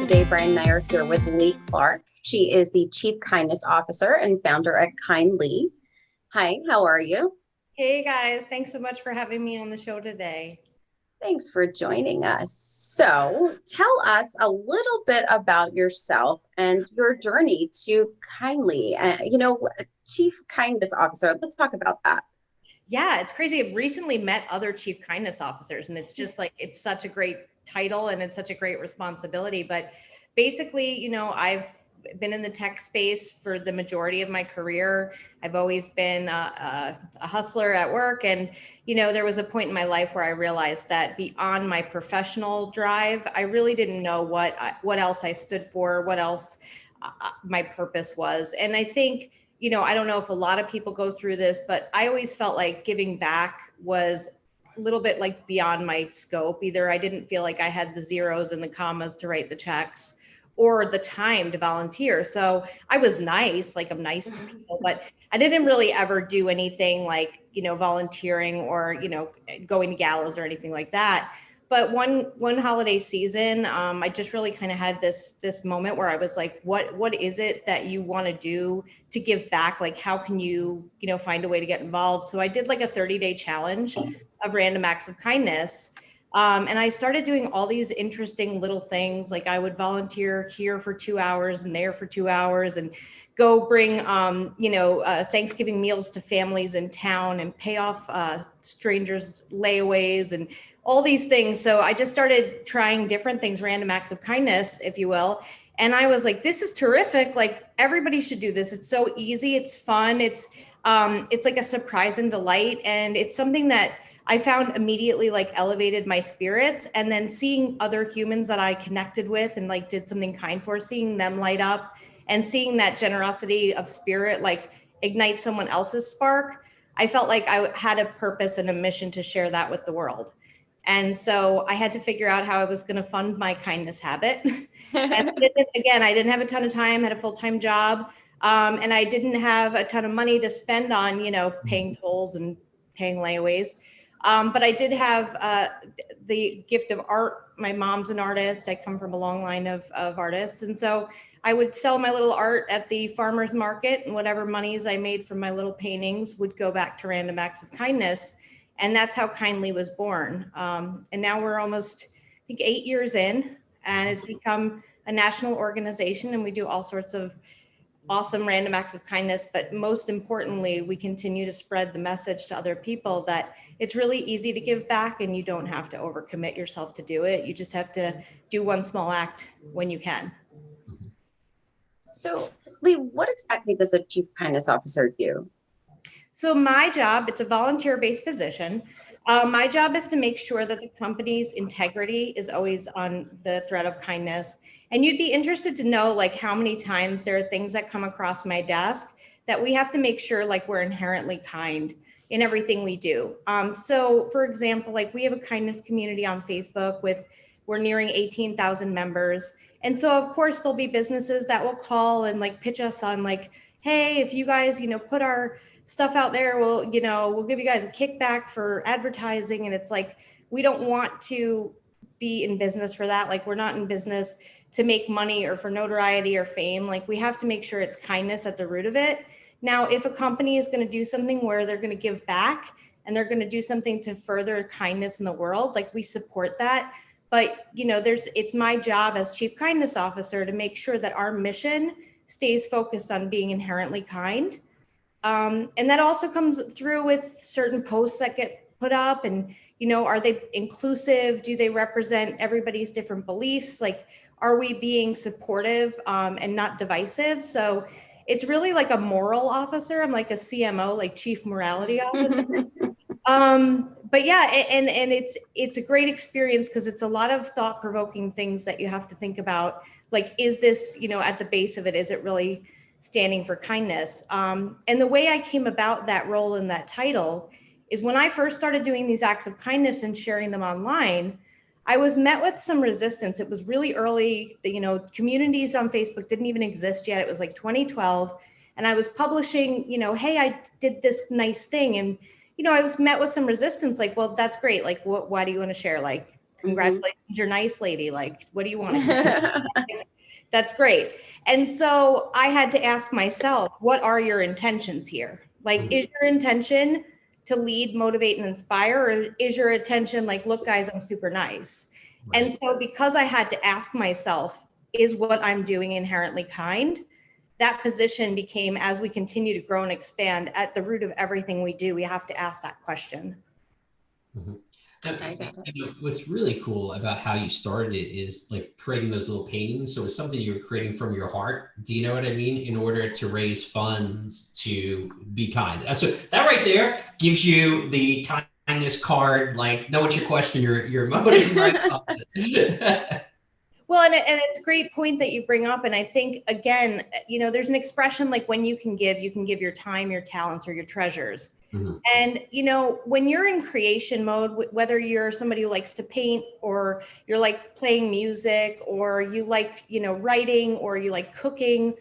Today, Brian and I are here with Leigh Clark. She is the Chief Kindness Officer and founder at Kindleigh. Hi, how are you? Hey guys, thanks so much for having me on the show today. Thanks for joining us. So, tell us a little bit about yourself and your journey to Kindleigh. Chief Kindness Officer. Let's talk about that. Yeah, it's crazy. I've recently met other chief kindness officers, and it's just like it's such a great title and it's such a great responsibility. But basically, I've been in the tech space for the majority of my career. I've always been a hustler at work, and there was a point in my life where I realized that beyond my professional drive, I really didn't know what else I stood for, what else my purpose was, and I think I don't know if a lot of people go through this, but I always felt like giving back was a little bit like beyond my scope. Either I didn't feel like I had the zeros and the commas to write the checks or the time to volunteer. So I was nice, like I'm nice to people, but I didn't really ever do anything like, volunteering or, going to galas or anything like that. But one holiday season, I just really kind of had this moment where I was like, what is it that you want to do to give back? Like, how can you, find a way to get involved? So I did like a 30-day challenge of random acts of kindness. And I started doing all these interesting little things. Like I would volunteer here for 2 hours and there for 2 hours and go bring, Thanksgiving meals to families in town and pay off strangers' layaways and all these things. So I just started trying different things, random acts of kindness, if you will. And I was like, this is terrific. Like everybody should do this. It's so easy. It's fun. It's like a surprise and delight. And it's something that I found immediately like elevated my spirits. And then seeing other humans that I connected with and like did something kind for, seeing them light up and seeing that generosity of spirit, like ignite someone else's spark. I felt like I had a purpose and a mission to share that with the world. And so I had to figure out how I was going to fund my kindness habit. And again, I didn't have a ton of time, had a full-time job. And I didn't have a ton of money to spend on, paying tolls and paying layaways. But I did have the gift of art. My mom's an artist. I come from a long line of artists. And so I would sell my little art at the farmer's market, and whatever monies I made from my little paintings would go back to random acts of kindness. And that's how Kindleigh was born. And now we're almost, I think, 8 years in, and it's become a national organization, and we do all sorts of awesome random acts of kindness. But most importantly, we continue to spread the message to other people that it's really easy to give back and you don't have to overcommit yourself to do it. You just have to do one small act when you can. So, Leigh, what exactly does a Chief Kindness Officer do? So my job, it's a volunteer-based position. My job is to make sure that the company's integrity is always on the thread of kindness. And you'd be interested to know like how many times there are things that come across my desk that we have to make sure like we're inherently kind in everything we do. So for example, like we have a kindness community on Facebook we're nearing 18,000 members. And so of course there'll be businesses that will call and like pitch us on like, hey, if you guys, put our stuff out there, we'll give you guys a kickback for advertising. And it's like, we don't want to be in business for that. Like we're not in business to make money or for notoriety or fame. Like we have to make sure it's kindness at the root of it. Now, if a company is going to do something where they're going to give back and they're going to do something to further kindness in the world, like we support that. But, it's my job as Chief Kindness Officer to make sure that our mission stays focused on being inherently kind. And that also comes through with certain posts that get put up and, are they inclusive? Do they represent everybody's different beliefs? Like, are we being supportive and not divisive? So it's really like a moral officer. I'm like a CMO, like Chief Morality Officer. But yeah, and it's a great experience because it's a lot of thought-provoking things that you have to think about. Like, is this, at the base of it, is it really standing for kindness? And the way I came about that role and that title is when I first started doing these acts of kindness and sharing them online, I was met with some resistance. It was really early, communities on Facebook didn't even exist yet. It was like 2012. And I was publishing, hey, I did this nice thing. And, I was met with some resistance, like, well, that's great. Like, why do you want to share? Like, congratulations, you're nice, lady. Like, what do you want to do? That's great. And so I had to ask myself, what are your intentions here? Like, is your intention to lead, motivate, and inspire? Or is your intention like, look, guys, I'm super nice? Right. And so because I had to ask myself, is what I'm doing inherently kind? That position became, as we continue to grow and expand, at the root of everything we do, we have to ask that question. What's really cool about how you started it is like creating those little paintings. So it's something you were creating from your heart. Do you know what I mean? In order to raise funds to be kind. So that right there gives you the kindness card. Like, know what your question, your motive. Right? Well, and it's a great point that you bring up. And I think, again, there's an expression like, when you can give your time, your talents, or your treasures. And, when you're in creation mode, whether you're somebody who likes to paint, or you're like playing music, or you like, writing, or you like cooking,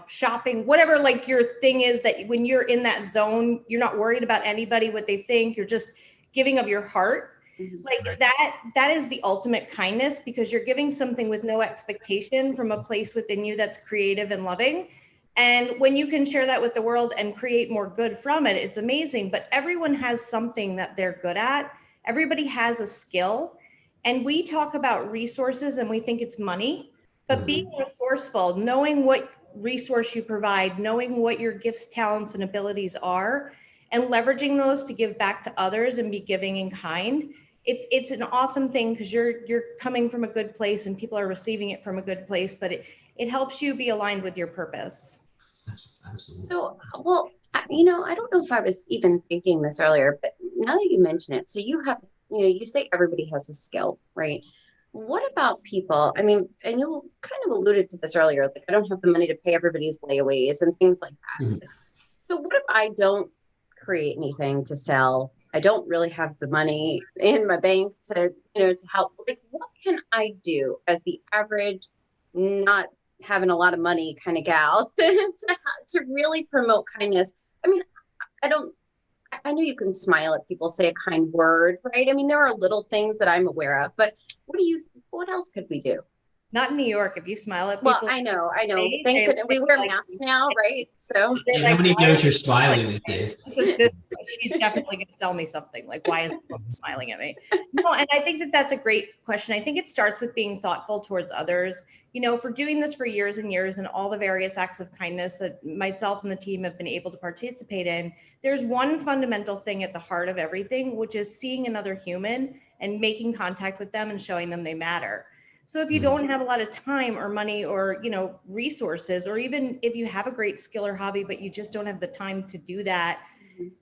shopping, whatever, like your thing is, that when you're in that zone, you're not worried about anybody, what they think, you're just giving of your heart. Like that is the ultimate kindness, because you're giving something with no expectation from a place within you that's creative and loving. And when you can share that with the world and create more good from it, it's amazing. But everyone has something that they're good at. Everybody has a skill. And we talk about resources and we think it's money, but being resourceful, knowing what resource you provide, knowing what your gifts, talents, and abilities are, and leveraging those to give back to others and be giving and kind. It's an awesome thing, because you're coming from a good place and people are receiving it from a good place, but it helps you be aligned with your purpose. Absolutely. So, well, I don't know if I was even thinking this earlier, but now that you mention it, so you have, you say everybody has a skill, right? What about people? I mean, and you kind of alluded to this earlier, like, I don't have the money to pay everybody's layaways and things like that. So what if I don't create anything to sell? I don't really have the money in my bank to help. Like, what can I do as the average, not having a lot of money kind of gal to really promote kindness? I mean, I know you can smile at people, say a kind word, right? I mean, there are little things that I'm aware of, but what else could we do? Not in New York. If you smile at people. Well, I know. Thank goodness we wear masks now, right? So nobody knows you're smiling these days. She's definitely going to sell me something. Like, why is she smiling at me? No, and I think that's a great question. I think it starts with being thoughtful towards others. For doing this for years and years, and all the various acts of kindness that myself and the team have been able to participate in, there's one fundamental thing at the heart of everything, which is seeing another human and making contact with them and showing them they matter. So if you don't have a lot of time or money or, resources, or even if you have a great skill or hobby, but you just don't have the time to do that,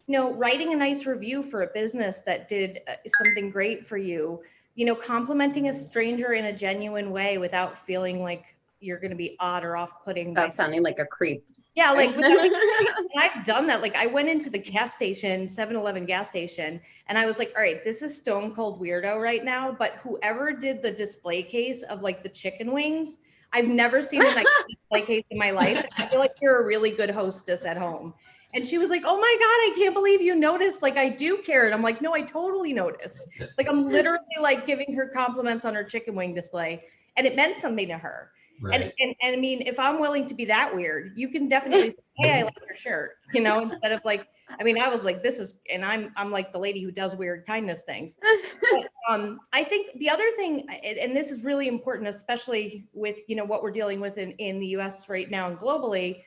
writing a nice review for a business that did something great for you, complimenting a stranger in a genuine way without feeling like you're going to be odd or off-putting. Without sounding like a creep. Yeah, like I've done that. Like, I went into the gas station, 7-Eleven gas station, and I was like, all right, this is stone cold weirdo right now, but whoever did the display case of like the chicken wings, I've never seen a nice display case in my life. I feel like you're a really good hostess at home. And she was like, oh my God, I can't believe you noticed. Like, I do care. And I'm like, no, I totally noticed. Like, I'm literally like giving her compliments on her chicken wing display, and it meant something to her. Right. And I mean, if I'm willing to be that weird, you can definitely say, hey, I like your shirt, instead of like, I mean, I was like, this is, and I'm like the lady who does weird kindness things. But, I think the other thing, and this is really important, especially with, what we're dealing with in the US right now and globally,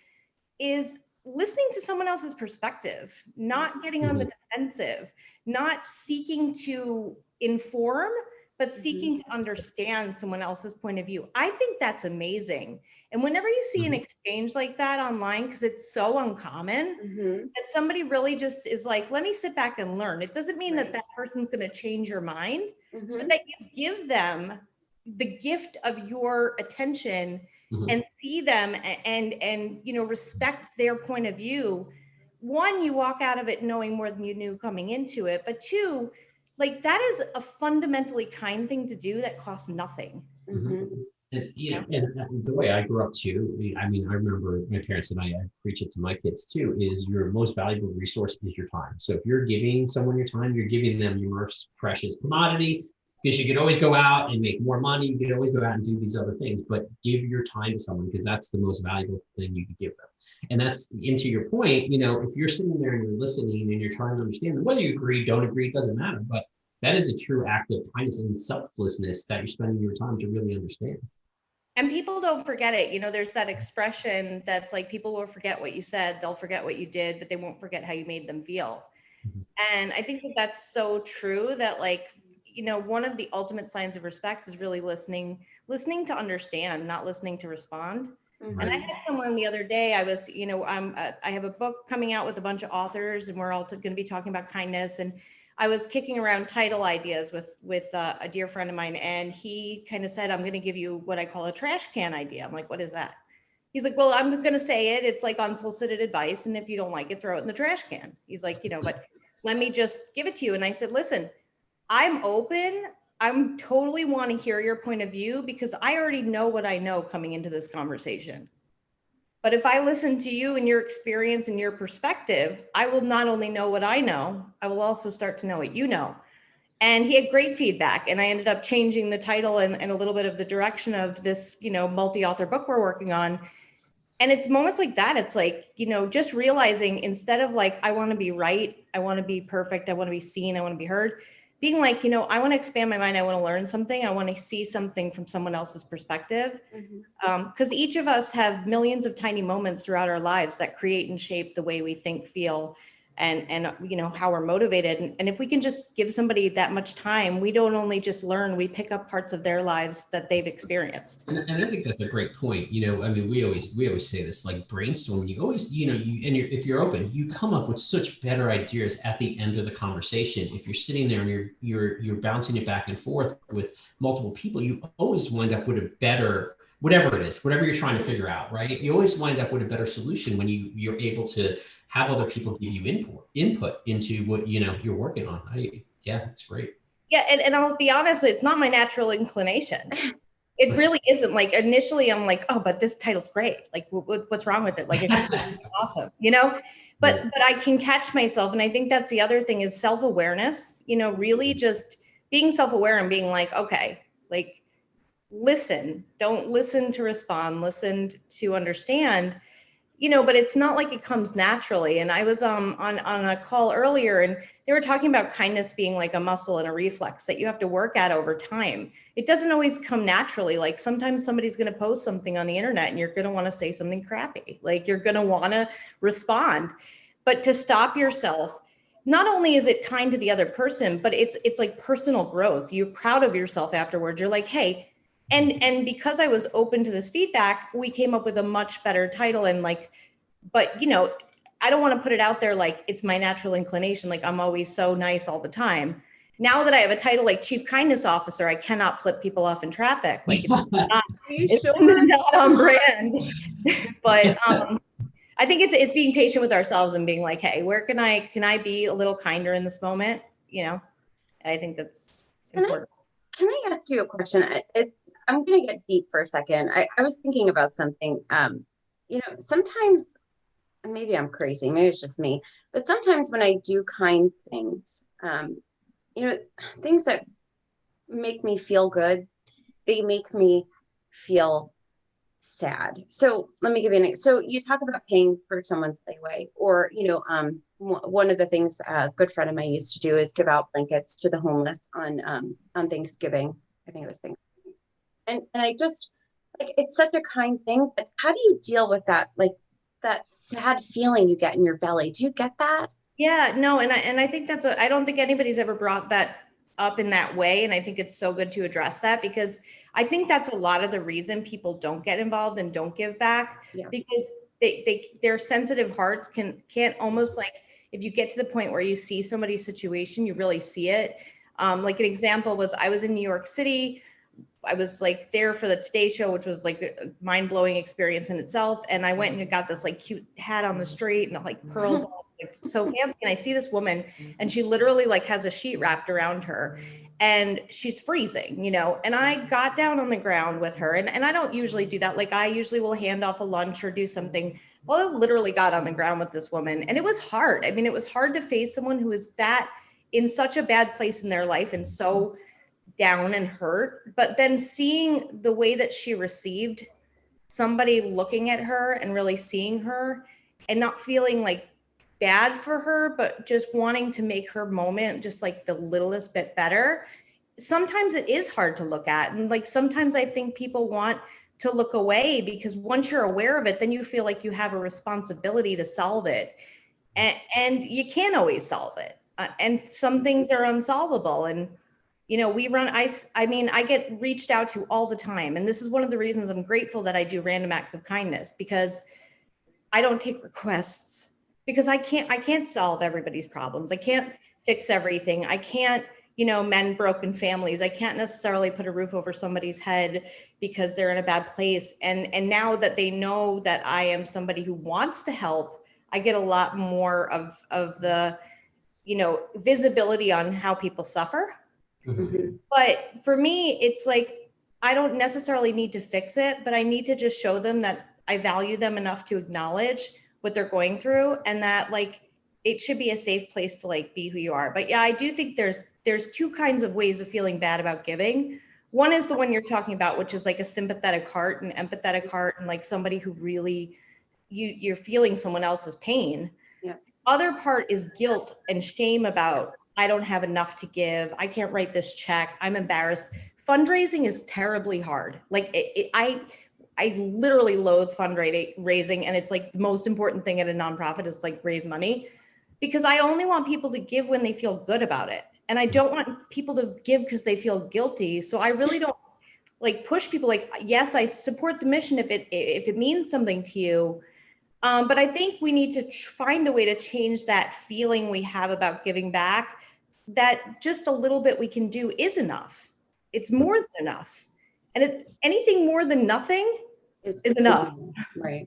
is listening to someone else's perspective, not getting on the defensive, not seeking to inform, but seeking to understand someone else's point of view. I think that's amazing. And whenever you see an exchange like that online, because it's so uncommon, that somebody really just is like, let me sit back and learn. It doesn't mean that person's going to change your mind, but that you give them the gift of your attention and see them and respect their point of view. One, you walk out of it knowing more than you knew coming into it, but two, like, that is a fundamentally kind thing to do that costs nothing. And, and the way I grew up too, I mean, I remember my parents, and I preach it to my kids too, is your most valuable resource is your time. So if you're giving someone your time, you're giving them your most precious commodity. Because you could always go out and make more money. You could always go out and do these other things, but give your time to someone because that's the most valuable thing you could give them. And that's into your point, if you're sitting there and you're listening and you're trying to understand them, whether you agree, don't agree, it doesn't matter. But that is a true act of kindness and selflessness that you're spending your time to really understand. And people don't forget it. There's that expression that's like, people will forget what you said, they'll forget what you did, but they won't forget how you made them feel. Mm-hmm. And I think that that's so true that one of the ultimate signs of respect is really listening to understand, not listening to respond. Mm-hmm. And I had someone the other day, I have a book coming out with a bunch of authors and we're all going to be talking about kindness. And I was kicking around title ideas with a dear friend of mine. And he kind of said, I'm going to give you what I call a trash can idea. I'm like, what is that? He's like, well, I'm going to say it. It's like unsolicited advice. And if you don't like it, throw it in the trash can. He's like, but let me just give it to you. And I said, listen, I'm open. I'm totally want to hear your point of view because I already know what I know coming into this conversation. But if I listen to you and your experience and your perspective, I will not only know what I know, I will also start to know what you know. And he had great feedback. And I ended up changing the title and a little bit of the direction of this, multi-author book we're working on. And it's moments like that. It's like, just realizing instead of like, I want to be right, I want to be perfect, I want to be seen, I want to be heard, being like, I want to expand my mind. I want to learn something. I want to see something from someone else's perspective. Because each of us have millions of tiny moments throughout our lives that create and shape the way we think, feel, and how we're motivated. And if we can just give somebody that much time, we don't only just learn, we pick up parts of their lives that they've experienced. And I think that's a great point. We always say this, like brainstorming, you always, if you're open, you come up with such better ideas at the end of the conversation. If you're sitting there and you're bouncing it back and forth with multiple people, you always wind up with a better, whatever it is, whatever you're trying to figure out, right? You always wind up with a better solution when you're able to have other people give you input into what, you're working on. Yeah, it's great. Yeah. And I'll be honest, it's not my natural inclination. It really isn't. Like initially I'm like, oh, but this title's great. Like what's wrong with it? Like it's awesome, but I can catch myself. And I think that's the other thing is self-awareness, really just being self-aware and being like, okay, like listen, don't listen to respond, listen to understand, but it's not like it comes naturally. And I was on a call earlier and they were talking about kindness being like a muscle and a reflex that you have to work at over time. It doesn't always come naturally. Like sometimes somebody's going to post something on the internet and you're going to want to say something crappy. Like you're going to want to respond, but to stop yourself, not only is it kind to the other person, but it's like personal growth. You're proud of yourself afterwards. You're like, hey, and because I was open to this feedback, we came up with a much better title and but I don't want to put it out there like it's my natural inclination. Like I'm always so nice all the time. Now that I have a title like Chief Kindness Officer, I cannot flip people off in traffic. Like it's not on brand. But I think it's being patient with ourselves and being like, hey, where can I be a little kinder in this moment? I think that's important. Can I ask you a question? I'm going to get deep for a second. I was thinking about something. Sometimes, maybe I'm crazy, maybe it's just me, but sometimes when I do kind things, things that make me feel good, they make me feel sad. So let me give you so you talk about paying for someone's layaway, or, one of the things a good friend of mine used to do is give out blankets to the homeless on Thanksgiving. I think it was Thanksgiving. And I just like, it's such a kind thing, but how do you deal with that? Like that sad feeling you get in your belly. Do you get that? Yeah, no. And I think I don't think anybody's ever brought that up in that way. And I think it's so good to address that because I think that's a lot of the reason people don't get involved and don't give back. Yes. Because their sensitive hearts can't almost like, if you get to the point where you see somebody's situation, you really see it. Like an example was I was in New York City. I was like there for the Today Show, which was like a mind-blowing experience in itself. And I went and got this like cute hat on the street and like pearls, like, so fancy. And I see this woman and she literally like has a sheet wrapped around her and she's freezing, and I got down on the ground with her. And I don't usually do that. Like I usually will hand off a lunch or do something. Well, I literally got on the ground with this woman and it was hard. I mean, it was hard to face someone who is that in such a bad place in their life and so down and hurt, but then seeing the way that she received somebody looking at her and really seeing her and not feeling like bad for her, but just wanting to make her moment just like the littlest bit better. Sometimes it is hard to look at. And like, sometimes I think people want to look away because once you're aware of it, then you feel like you have a responsibility to solve it. And you can't always solve it. And some things are unsolvable. And, you know, I mean, I get reached out to all the time. And this is one of the reasons I'm grateful that I do random acts of kindness, because I don't take requests, because I can't solve everybody's problems. I can't fix everything. I can't, you know, mend broken families. I can't necessarily put a roof over somebody's head because they're in a bad place. And now that they know that I am somebody who wants to help, I get a lot more of the, you know, visibility on how people suffer. Mhm. But for me, it's like, I don't necessarily need to fix it, but I need to just show them that I value them enough to acknowledge what they're going through, and that like it should be a safe place to like be who you are. But yeah, I do think there's two kinds of ways of feeling bad about giving. One is the one you're talking about, which is like a sympathetic heart and empathetic heart, and like somebody who really you're feeling someone else's pain. Yeah. Other part is guilt and shame about, I don't have enough to give. I can't write this check. I'm embarrassed. Fundraising is terribly hard. Like I literally loathe fundraising, and it's like the most important thing at a nonprofit is like raise money, because I only want people to give when they feel good about it. And I don't want people to give because they feel guilty. So I really don't like push people. Like, yes, I support the mission if it means something to you. But I think we need to find a way to change that feeling we have about giving back, that just a little bit we can do is enough. It's more than enough. And anything more than nothing is enough. Right.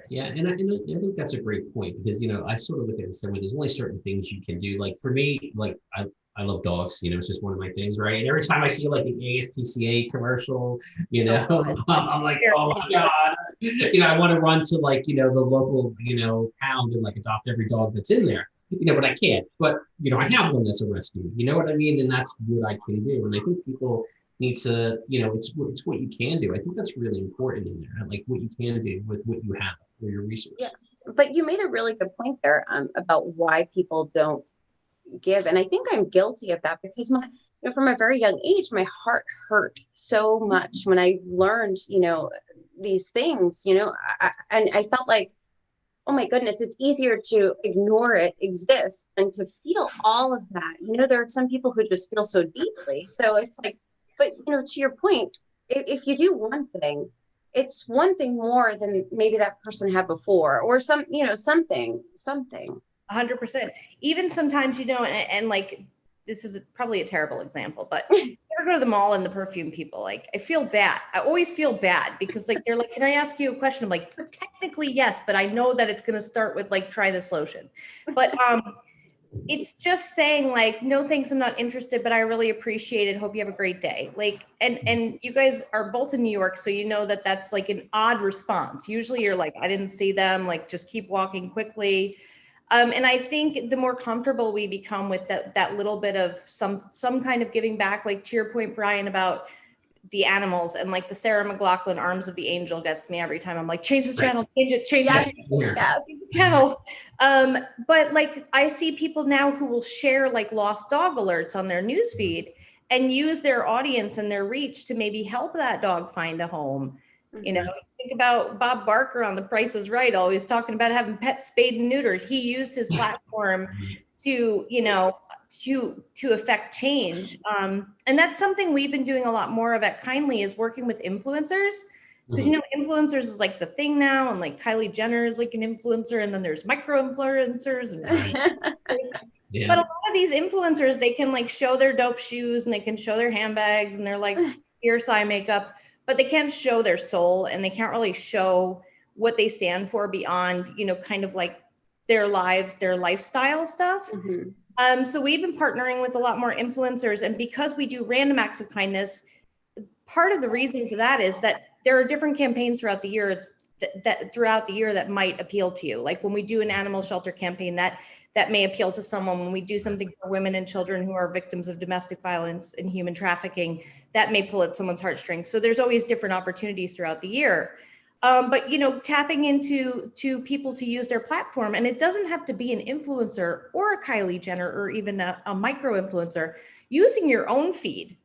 Yeah, and I think that's a great point, because you know I sort of look at it the same way. There's only certain things you can do. Like for me, like I love dogs. You know, it's just one of my things, right? And every time I see like an ASPCA commercial, you know, I'm like, oh my god, you know, I want to run to like, you know, the local, you know, pound and like adopt every dog that's in there. You know, but I can't. But you know, I have one that's a rescue. You know what I mean? And that's what I can do. And I think people need to, you know, it's what you can do. I think that's really important in there, like what you can do with what you have for your resources. Yeah, but you made a really good point there, about why people don't give, and I think I'm guilty of that, because my, you know, from a very young age, my heart hurt so much when I learned, you know, these things, you know, and I felt like, oh my goodness, it's easier to ignore it exist than to feel all of that. You know, there are some people who just feel so deeply. So it's like, but you know, to your point, if you do one thing, it's one thing more than maybe that person had before, or some, you know, something. 100%. Even sometimes, you know, and like, this is probably a terrible example, but you ever go to the mall and the perfume people, like, I feel bad. I always feel bad because like, they're like, can I ask you a question? I'm like, technically yes, but I know that it's going to start with like, try this lotion. But it's just saying like, no, thanks, I'm not interested, but I really appreciate it. Hope you have a great day. Like, and you guys are both in New York, so you know that that's like an odd response. Usually you're like, I didn't see them, like, just keep walking quickly. And I think the more comfortable we become with that little bit of some kind of giving back, like to your point, Brian, about the animals, and like the Sarah McLachlan Arms of the Angel gets me every time. I'm like, change the channel, change it, change Yes, it, yes. channel. But like I see people now who will share like lost dog alerts on their newsfeed and use their audience and their reach to maybe help that dog find a home. You know, think about Bob Barker on The Price is Right, always talking about having pets spayed and neutered. He used his platform to, you know, to affect change. And that's something we've been doing a lot more of at Kindleigh, is working with influencers. Because, you know, influencers is like the thing now, and like Kylie Jenner is like an influencer, and then there's micro influencers. Yeah. But a lot of these influencers, they can like show their dope shoes and they can show their handbags and their like fierce eye makeup, but they can't show their soul, and they can't really show what they stand for beyond, you know, kind of like their lives, their lifestyle stuff. So we've been partnering with a lot more influencers, and because we do random acts of kindness, part of the reason for that is that there are different campaigns throughout the year that might appeal to you. Like when we do an animal shelter campaign, that that may appeal to someone. When we do something for women and children who are victims of domestic violence and human trafficking, that may pull at someone's heartstrings. So there's always different opportunities throughout the year. But tapping into people to use their platform, and it doesn't have to be an influencer or a Kylie Jenner or even a micro influencer, using your own feed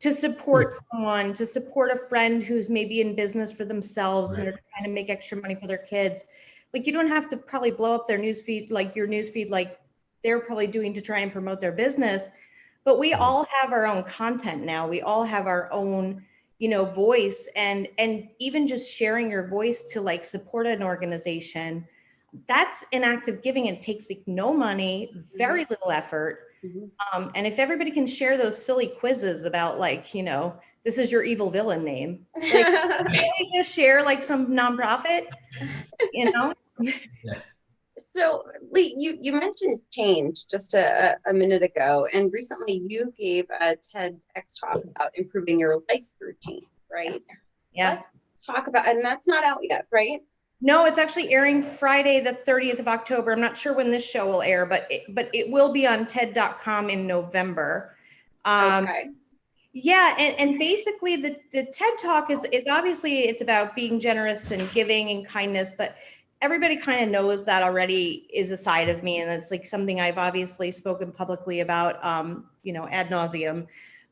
to support someone, to support a friend who's maybe in business for themselves and they're trying to make extra money for their kids. Like, you don't have to probably blow up their newsfeed, like your newsfeed, like they're probably doing to try and promote their business. But we all have our own content now. We all have our own, voice, and even just sharing your voice to like support an organization, that's an act of giving. It takes like no money, very little effort. And if everybody can share those silly quizzes about like, this is your evil villain name, like, can we just share like some nonprofit, Yeah. So, Leigh, you mentioned change just a minute ago, and recently you gave a TEDx talk about improving your life through change, right? Yeah. Let's talk about, and that's not out yet, right? No, it's actually airing Friday, the 30th of October. I'm not sure when this show will air, but it will be on TED.com in November. Okay. Yeah, and basically the TED Talk is obviously, it's about being generous and giving and kindness, but everybody kind of knows that already is a side of me, and it's like something I've obviously spoken publicly about, ad nauseum.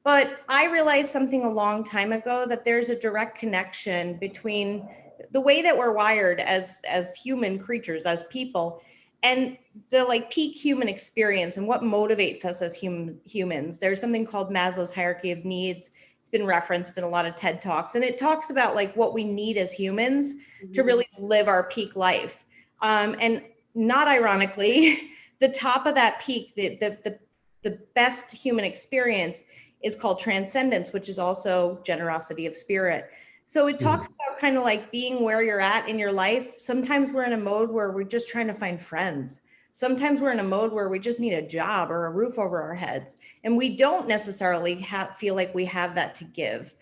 But I realized something a long time ago, that there's a direct connection between the way that we're wired as human creatures, as people, and the like peak human experience and what motivates us as humans. There's something called Maslow's hierarchy of needs. It's been referenced in a lot of TED Talks, and it talks about like what we need as humans to really live our peak life. And not ironically, the top of that peak, the best human experience is called transcendence, which is also generosity of spirit. So it talks about kind of like being where you're at in your life. Sometimes we're in a mode where we're just trying to find friends. Sometimes we're in a mode where we just need a job or a roof over our heads. And we don't necessarily feel like we have that to give.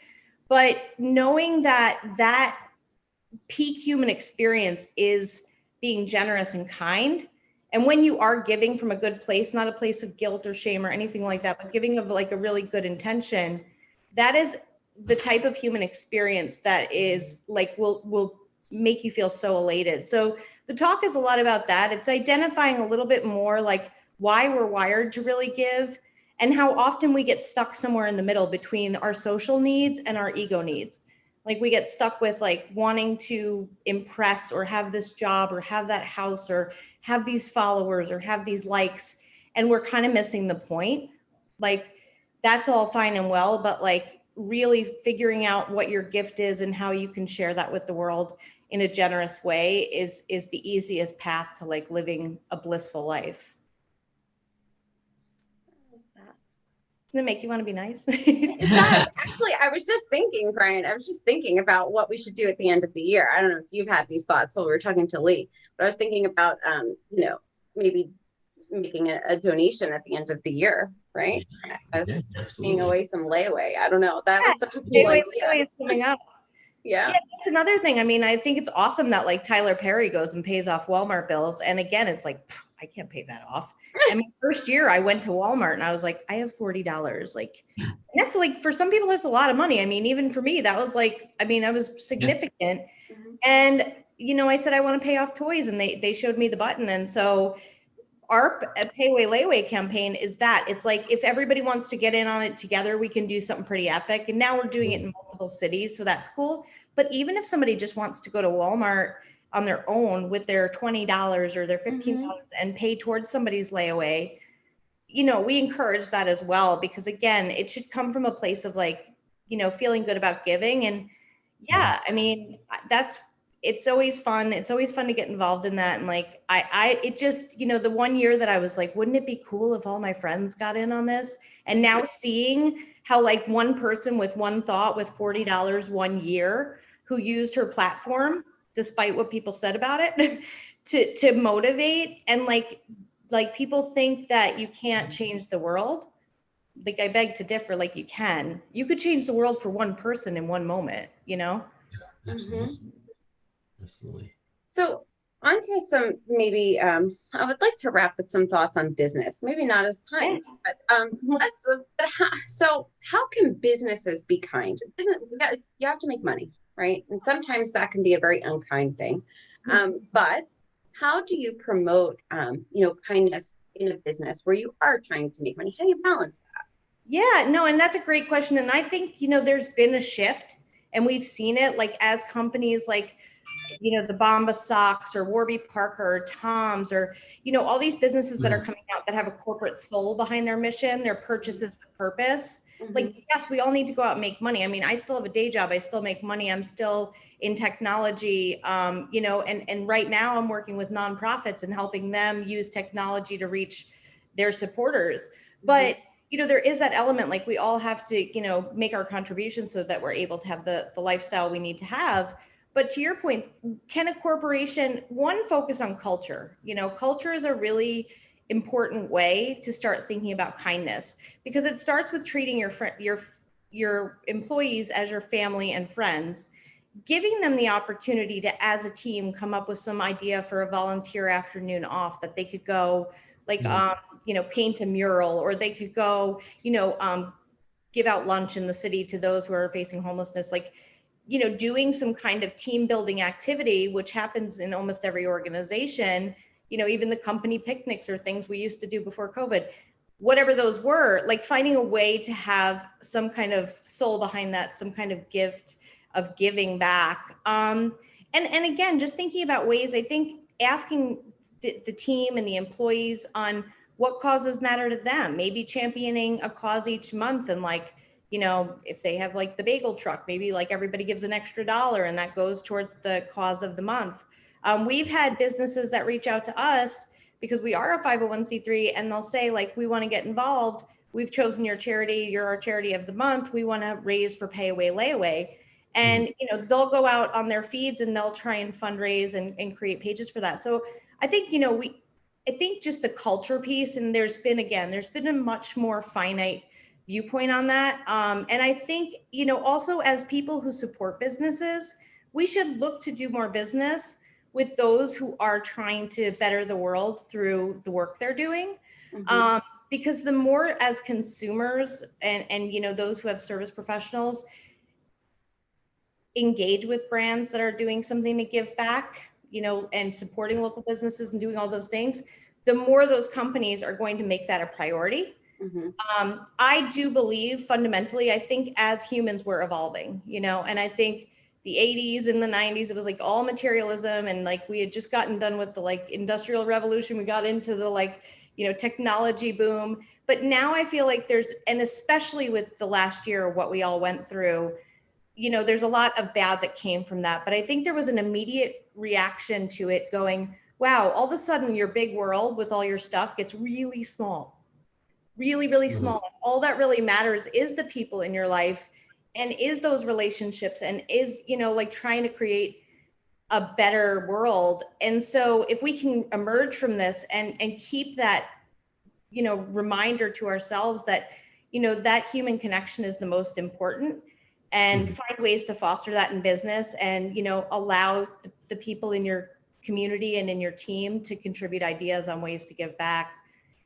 But knowing that peak human experience is being generous and kind. And when you are giving from a good place, not a place of guilt or shame or anything like that, but giving of like a really good intention, that is the type of human experience that is like, will make you feel so elated. So the talk is a lot about that. It's identifying a little bit more like why we're wired to really give, and how often we get stuck somewhere in the middle between our social needs and our ego needs. Like we get stuck with like wanting to impress or have this job or have that house or have these followers or have these likes. And we're kind of missing the point. Like that's all fine and well, but like really figuring out what your gift is and how you can share that with the world in a generous way is the easiest path to like living a blissful life. Does it make you want to be nice? It does. Actually, I was just thinking, Brian, about what we should do at the end of the year. I don't know if you've had these thoughts while we were talking to Leigh, but I was thinking about, maybe making a donation at the end of the year, right? As taking away some layaway. I don't know. That was such a cool idea. Layaway is coming up. Yeah, that's another thing. I mean, I think it's awesome that like Tyler Perry goes and pays off Walmart bills. And again, it's like, I can't pay that off. And my first year I went to Walmart and I was like, I have $40. Like, and that's like, for some people, that's a lot of money. I mean, even for me, that was like, that was significant. And, I said, I want to pay off toys, and they showed me the button. And so our Pay Away Layaway campaign is that it's like, if everybody wants to get in on it together, we can do something pretty epic. And now we're doing it in multiple cities. So that's cool. But even if somebody just wants to go to Walmart on their own with their $20 or their $15 and pay towards somebody's layaway, we encourage that as well, because again, it should come from a place of like, feeling good about giving. And yeah, I mean, it's always fun. It's always fun to get involved in that. And like, it just, the one year that I was like, wouldn't it be cool if all my friends got in on this? And now seeing how like one person with one thought with $40 one year who used her platform, despite what people said about it, to motivate, and like people think that you can't change the world. Like I beg to differ, like you could change the world for one person in one moment, Absolutely. Absolutely. So On to some maybe I would like to wrap with some thoughts on business. Maybe not as kind, but so how can businesses be kind? Business, you have to make money, right? And sometimes that can be a very unkind thing. But how do you promote kindness in a business where you are trying to make money? How do you balance that? Yeah, no, and that's a great question. And I think, there's been a shift and we've seen it like as companies like, the Bomba Socks or Warby Parker or Tom's or, all these businesses that are Mhm. coming out that have a corporate soul behind their mission, their purchases with purpose. Mm-hmm. Like, yes, we all need to go out and make money. I mean, I still have a day job. I still make money. I'm still in technology, and right now I'm working with nonprofits and helping them use technology to reach their supporters. But there is that element, like we all have to, make our contributions so that we're able to have the lifestyle we need to have. But to your point, can a corporation, one, focus on culture? Culture is a really important way to start thinking about kindness because it starts with treating your employees as your family and friends, giving them the opportunity to, as a team, come up with some idea for a volunteer afternoon off that they could go, like, Mhm. paint a mural, or they could go, give out lunch in the city to those who are facing homelessness. Like, doing some kind of team building activity, which happens in almost every organization, even the company picnics or things we used to do before COVID, whatever those were, like finding a way to have some kind of soul behind that, some kind of gift of giving back. And again, just thinking about ways, I think asking the team and the employees on what causes matter to them, maybe championing a cause each month. And like, if they have like the bagel truck, maybe like everybody gives an extra dollar and that goes towards the cause of the month. We've had businesses that reach out to us because we are a 501c3 and they'll say like, we want to get involved. We've chosen your charity. You're our charity of the month. We want to raise for Pay Away Layaway. Mhm. And, they'll go out on their feeds and they'll try and fundraise and create pages for that. So I think, I think just the culture piece, and there's been a much more finite viewpoint on that. And I think, also as people who support businesses, we should look to do more business with those who are trying to better the world through the work they're doing. Mm-hmm. Because the more as consumers and those who have service professionals engage with brands that are doing something to give back, and supporting local businesses and doing all those things, the more those companies are going to make that a priority. Mm-hmm. I do believe fundamentally, I think as humans we're evolving, and I think the 80s and the 90s, it was like all materialism. And like, we had just gotten done with the like industrial revolution. We got into the like, technology boom. But now I feel like and especially with the last year, what we all went through, there's a lot of bad that came from that. But I think there was an immediate reaction to it going, wow, all of a sudden your big world with all your stuff gets really small, really, really Mhm. small. All that really matters is the people in your life and is those relationships and is, like trying to create a better world. And so if we can emerge from this and keep that, reminder to ourselves that, that human connection is the most important, and Mhm. find ways to foster that in business and, allow the people in your community and in your team to contribute ideas on ways to give back.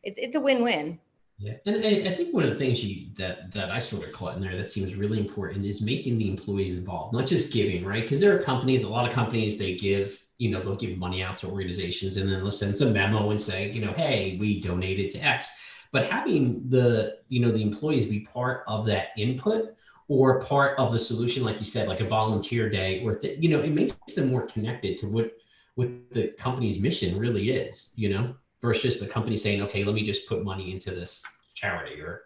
It's a win-win. Yeah, and I think one of the things that I sort of caught in there that seems really important is making the employees involved, not just giving, right? Because there are companies, a lot of companies, they give, they'll give money out to organizations and then they'll send some memo and say, hey, we donated to X. But having the employees be part of that input or part of the solution, like you said, like a volunteer day, or it makes them more connected to what the company's mission really is, versus just the company saying, okay, let me just put money into this charity or.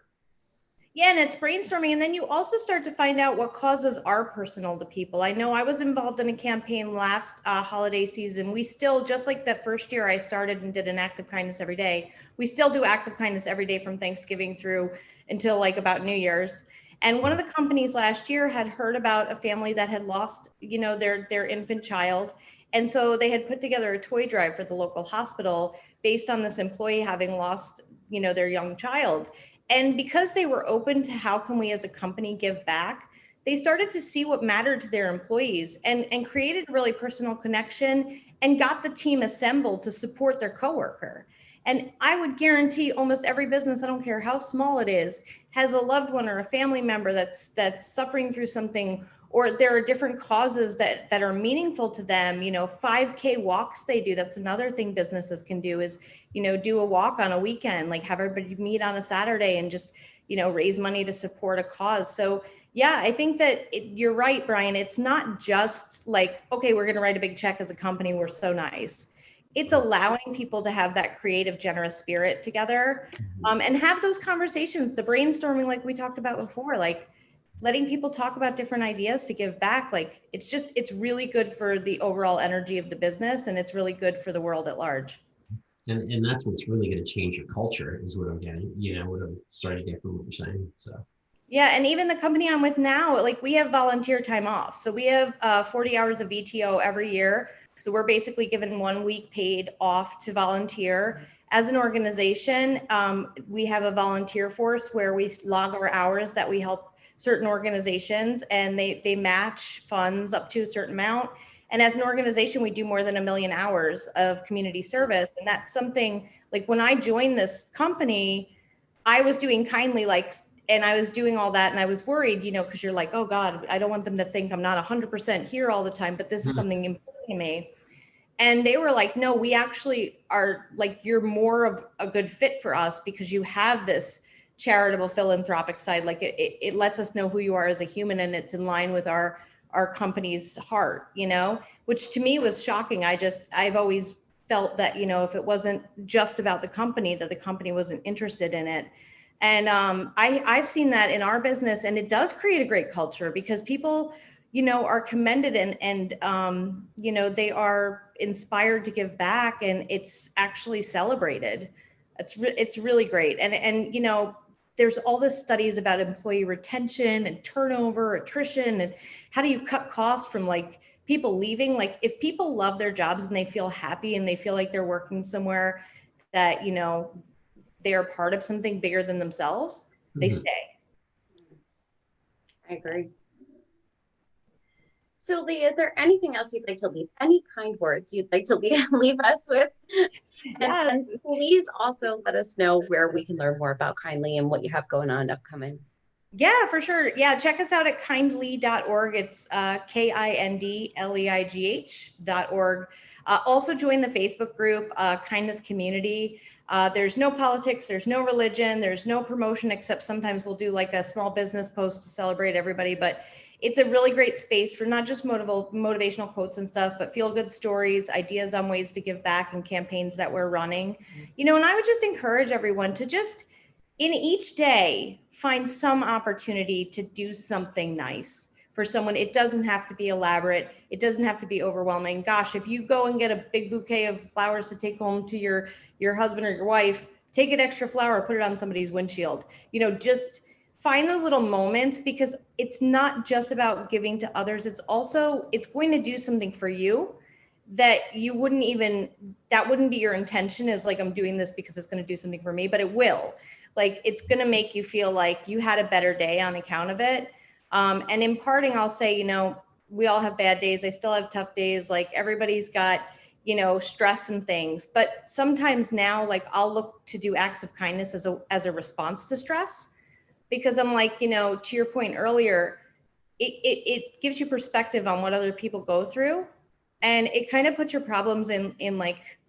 Yeah, and it's brainstorming. And then you also start to find out what causes are personal to people. I know I was involved in a campaign last holiday season. We still, just like that first year I started and did an act of kindness every day, we still do acts of kindness every day from Thanksgiving through until like about New Year's. And one of the companies last year had heard about a family that had lost, their infant child. And so they had put together a toy drive for the local hospital based on this employee having lost, their young child. And because they were open to how can we as a company give back, they started to see what mattered to their employees and created a really personal connection and got the team assembled to support their coworker. And I would guarantee almost every business, I don't care how small it is, has a loved one or a family member that's suffering through something, or there are different causes that are meaningful to them. 5K walks they do. That's another thing businesses can do is, do a walk on a weekend, like have everybody meet on a Saturday and just, raise money to support a cause. So yeah, I think that you're right, Brian. It's not just like, okay, we're going to write a big check as a company. We're so nice. It's allowing people to have that creative, generous spirit together, and have those conversations, the brainstorming, like we talked about before, like letting people talk about different ideas to give back. Like it's really good for the overall energy of the business, and it's really good for the world at large. And that's what's really going to change your culture is what I'm getting, what I'm starting to get from what you're saying. So. Yeah, and even the company I'm with now, like we have volunteer time off. So we have 40 hours of VTO every year. So we're basically given 1 week paid off to volunteer. As an organization, we have a volunteer force where we log our hours that we help certain organizations, and they match funds up to a certain amount. And as an organization, we do more than 1 million hours of community service. And that's something like when I joined this company, I was doing Kindleigh, and I was doing all that, and I was worried, because you're like, oh God, I don't want them to think I'm not 100% here all the time, but this is something important to me. And they were like, no, we actually are like, you're more of a good fit for us because you have this charitable philanthropic side. Like it lets us know who you are as a human, and it's in line with our company's heart, which to me was shocking. I've always felt that, if it wasn't just about the company, that the company wasn't interested in it. And I've seen that in our business, and it does create a great culture because people, are commended and they are inspired to give back, and it's actually celebrated. It's really great. And there's all this studies about employee retention and turnover, attrition, and how do you cut costs from like people leaving? Like if people love their jobs and they feel happy and they feel like they're working somewhere that, they are part of something bigger than themselves, they stay. I agree. So Leigh, is there anything else you'd like to leave? Any kind words you'd like to leave us with? And please also let us know where we can learn more about Kindleigh and what you have going on upcoming. Yeah, for sure. Yeah, check us out at kindleigh.org. It's kindleigh.org. Also join the Facebook group, Kindness Community. There's no politics, there's no religion, there's no promotion, except sometimes we'll do like a small business post to celebrate everybody. But it's a really great space for not just motivational quotes and stuff, but feel good stories, ideas on ways to give back, and campaigns that we're running. And I would just encourage everyone to just, in each day, find some opportunity to do something nice for someone. It doesn't have to be elaborate. It doesn't have to be overwhelming. Gosh, if you go and get a big bouquet of flowers to take home to your husband or your wife, take an extra flower, put it on somebody's windshield. Just find those little moments, because it's not just about giving to others. It's going to do something for you that that wouldn't be your intention, is like, I'm doing this because it's going to do something for me, but it will. Like, it's going to make you feel like you had a better day on account of it. And in parting, I'll say, we all have bad days. I still have tough days. Like, everybody's got, stress and things. But sometimes now, like, I'll look to do acts of kindness as a response to stress, because I'm like, to your point earlier, it gives you perspective on what other people go through. And it kind of puts your problems in like,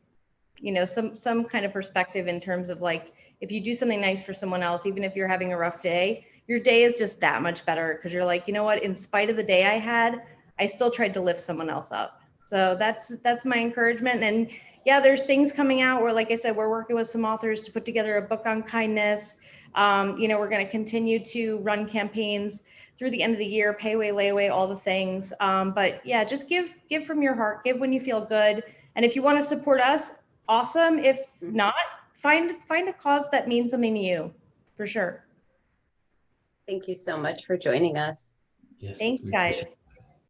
some kind of perspective, in terms of like, if you do something nice for someone else, even if you're having a rough day, your day is just that much better, because you're like, you know what, in spite of the day I had, I still tried to lift someone else up. So that's my encouragement. And yeah, there's things coming out where, like I said, we're working with some authors to put together a book on kindness. We're going to continue to run campaigns through the end of the year, payway, layaway, all the things. But yeah, just give from your heart, give when you feel good. And if you want to support us, awesome. If not, find a cause that means something to you, for sure. Thank you so much for joining us. Yes. Thanks, guys.